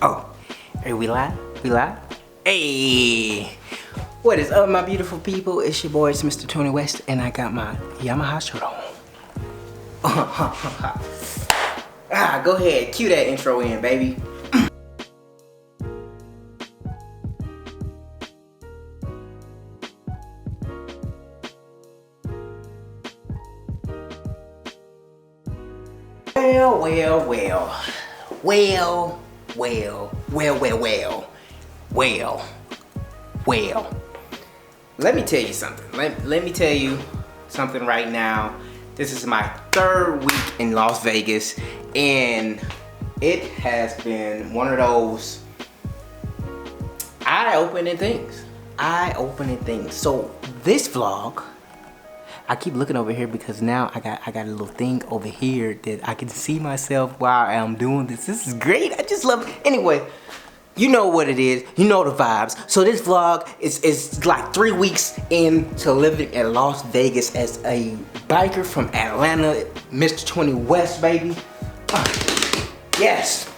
Oh, hey, we live? We live? Hey! What is up, my beautiful people? It's your boy, it's mr20west, and I got my Yamaha shirt on. Go ahead, cue that intro in, baby. Well. Let me tell you something. Let me tell you something right now. This is my third week in Las Vegas, and it has been one of those eye-opening things. So this vlog, I keep looking over here because now I got a little thing over here that I can see myself while I'm doing this. This is great. I just love it. Anyway, you know what it is. You know the vibes. So this vlog is like 3 weeks into living in Las Vegas as a biker from Atlanta, mr20west, baby. Yes.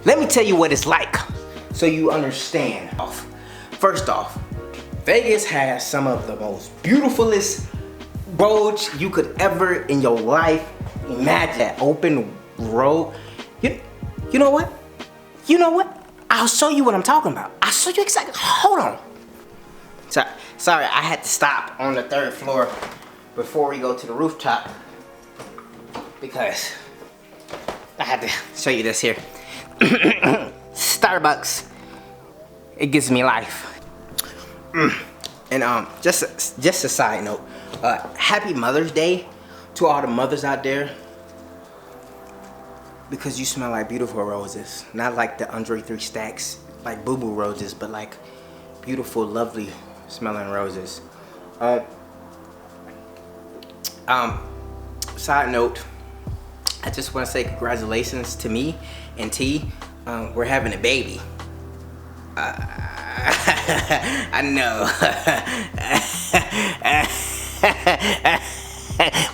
Let me tell you what it's like so you understand. First off, Vegas has some of the most beautifulest roads you could ever in your life imagine. That open road. You know what? I'll show you what I'm talking about. I'll show you exactly. Hold on. Sorry, I had to stop on the 3rd floor before we go to the rooftop because I had to show you this here. Starbucks. It gives me life. And just a side note. Happy Mother's Day to all the mothers out there, because you smell like beautiful roses. Not like the Andre 3 Stacks, like boo-boo roses, but like beautiful, lovely smelling roses. Side note, I just want to say congratulations to me and T. We're having a baby. I know.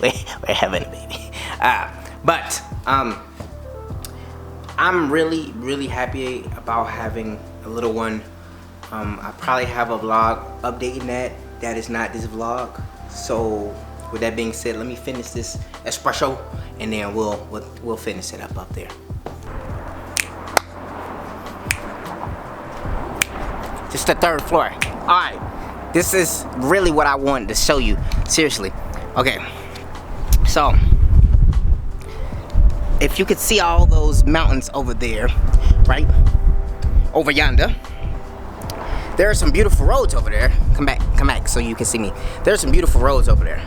we're having a baby. But I'm really happy about having a little one. I probably have a vlog updating that is not this vlog. So with that being said, let me finish this espresso and then we'll finish it up there. Just the 3rd floor. Alright, this is really what I wanted to show you. Seriously. Okay, so if you could see all those mountains over there, right? Over yonder. There are some beautiful roads over there. Come back so you can see me. There's some beautiful roads over there.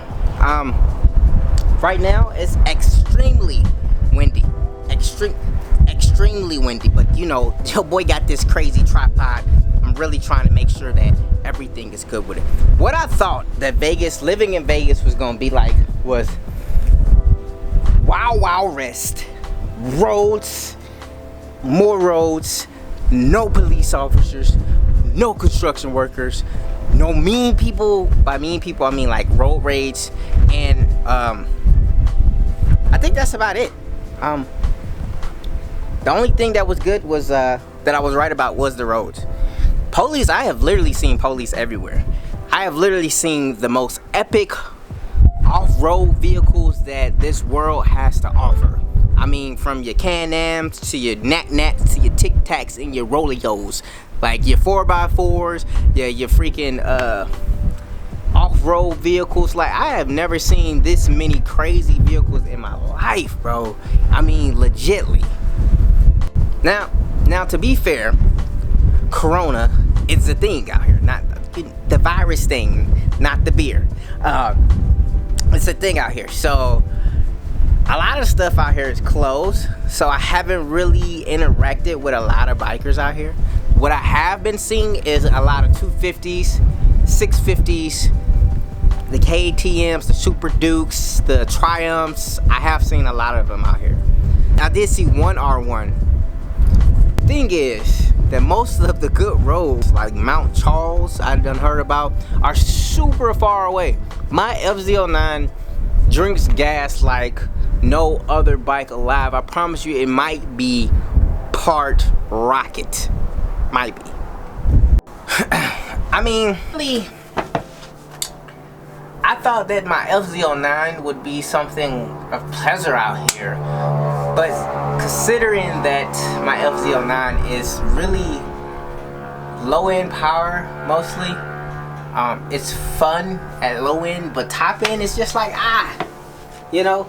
Right now it's extremely windy. Extremely windy, but you know, your boy got this crazy tripod. I'm really trying to make sure that everything is good with it. What I thought that living in Vegas was gonna be like was Wild West. Roads, more roads, no police officers, no construction workers, no mean people. By mean people, I mean like road rage, and I think that's about it. The only thing that was good was that I was right about was the roads. Police, I have literally seen police everywhere. I have literally seen the most epic off-road vehicles that this world has to offer. I mean, from your Can-Ams to your Nat-Nats to your Tic-Tacs and your Roleos. Like your 4x4s, your freaking off-road vehicles. Like, I have never seen this many crazy vehicles in my life, bro. I mean, legitly. Now to be fair, Corona is the thing out here, not the virus thing, not the beer. It's a thing out here. So a lot of stuff out here is closed. So I haven't really interacted with a lot of bikers out here. What I have been seeing is a lot of 250s, 650s, the KTMs, the Super Dukes, the Triumphs. I have seen a lot of them out here. I did see one R1. Thing is that most of the good roads, like Mount Charles, I done heard about, are super far away. My FZ09 drinks gas like no other bike alive. I promise you, it might be kart rocket. Might be. I mean, really, I thought that my FZ09 would be something of pleasure out here, but considering that my FZ09 is really low-end power mostly, it's fun at low end, but top end is just like, you know,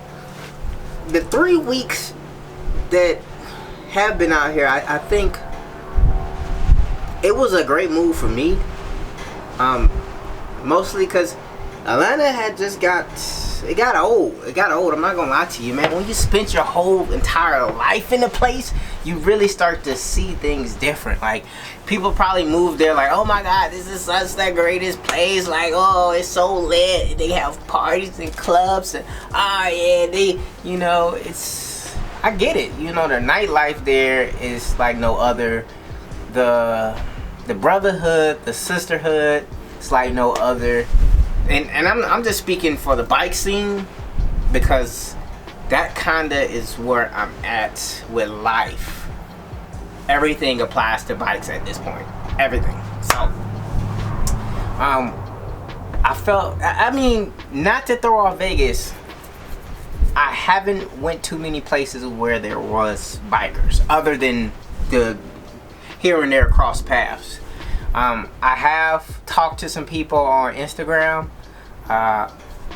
the 3 weeks that have been out here, I think it was a great move for me, mostly because Atlanta had just got old. It got old. I'm not gonna lie to you, man. When you spent your whole entire life in a place, you really start to see things different. Like, people probably moved there like, oh my god, this is such the greatest place. Like, oh, it's so lit. They have parties and clubs and yeah, they, you know, it's, I get it. You know, the nightlife there is like no other. The brotherhood, the sisterhood, it's like no other. And I'm just speaking for the bike scene, because that kinda is where I'm at with life. Everything applies to bikes at this point. Everything. So I felt, I mean, not to throw off Vegas, I haven't went too many places where there was bikers other than the here and there cross paths. I have talked to some people on Instagram, my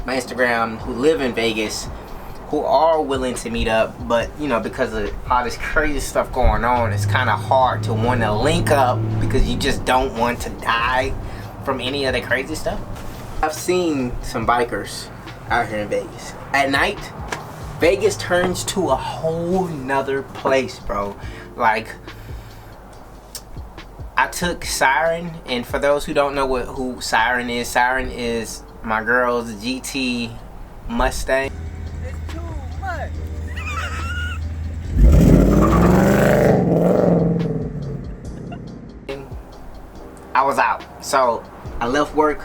Instagram, who live in Vegas, who are willing to meet up, but you know, because of all this crazy stuff going on, it's kind of hard to want to link up because you just don't want to die from any of the crazy stuff. I've seen some bikers out here in Vegas. At night, Vegas turns to a whole nother place, bro. Like, I took Siren, and for those who don't know who Siren is my girl's GT Mustang. It's too much. I was out, so I left work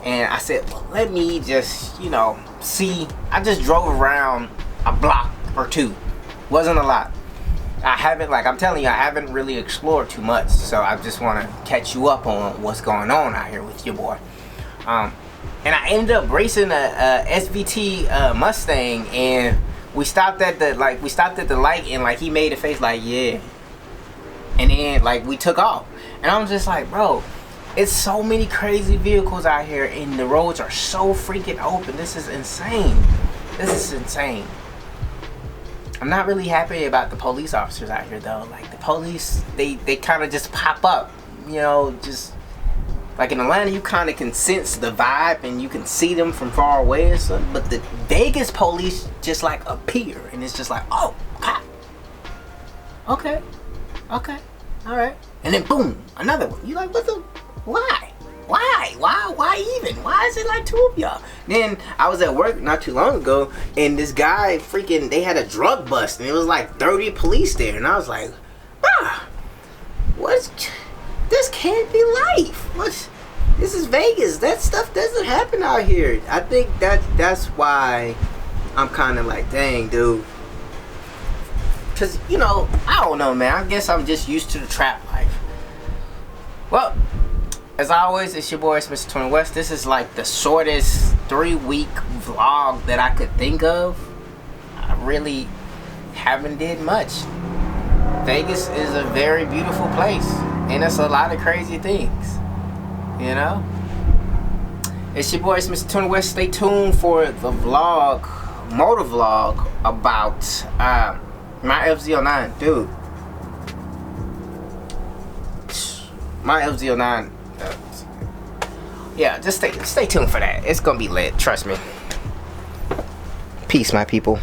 and I said, well, let me just, you know, see. I just drove around a block or two. Wasn't a lot. I haven't, like I'm telling you, I haven't really explored too much, so I just want to catch you up on what's going on out here with your boy. And I ended up racing a SVT Mustang, and we stopped at the light, and like he made a face like, yeah, and then like we took off, and I'm just like, bro, it's so many crazy vehicles out here, and the roads are so freaking open. This is insane. This is insane. I'm not really happy about the police officers out here though. Like, the police, they kind of just pop up, you know, just like in Atlanta, you kind of can sense the vibe and you can see them from far away and stuff. But the Vegas police just like appear, and it's just like, oh, God. Okay, all right, and then boom, another one. You like, what the? Why even? Why is it like two of y'all? Then I was at work not too long ago, and this guy freaking, they had a drug bust, and it was like 30 police there, and I was like, what's, this can't be life. What? This is Vegas. That stuff doesn't happen out here. I think that's why I'm kind of like, dang, dude. Cause, you know, I don't know, man. I guess I'm just used to the trap life. Well, as always, it's your boy, it's mr20west. This is like the shortest 3-week vlog that I could think of. I really haven't did much. Vegas is a very beautiful place, and it's a lot of crazy things, you know. It's your boy, it's mr20west. Stay tuned for the vlog, motor vlog about my FZ09, dude. My FZ09. Yeah, just stay tuned for that. It's gonna be lit, trust me. Peace, my people.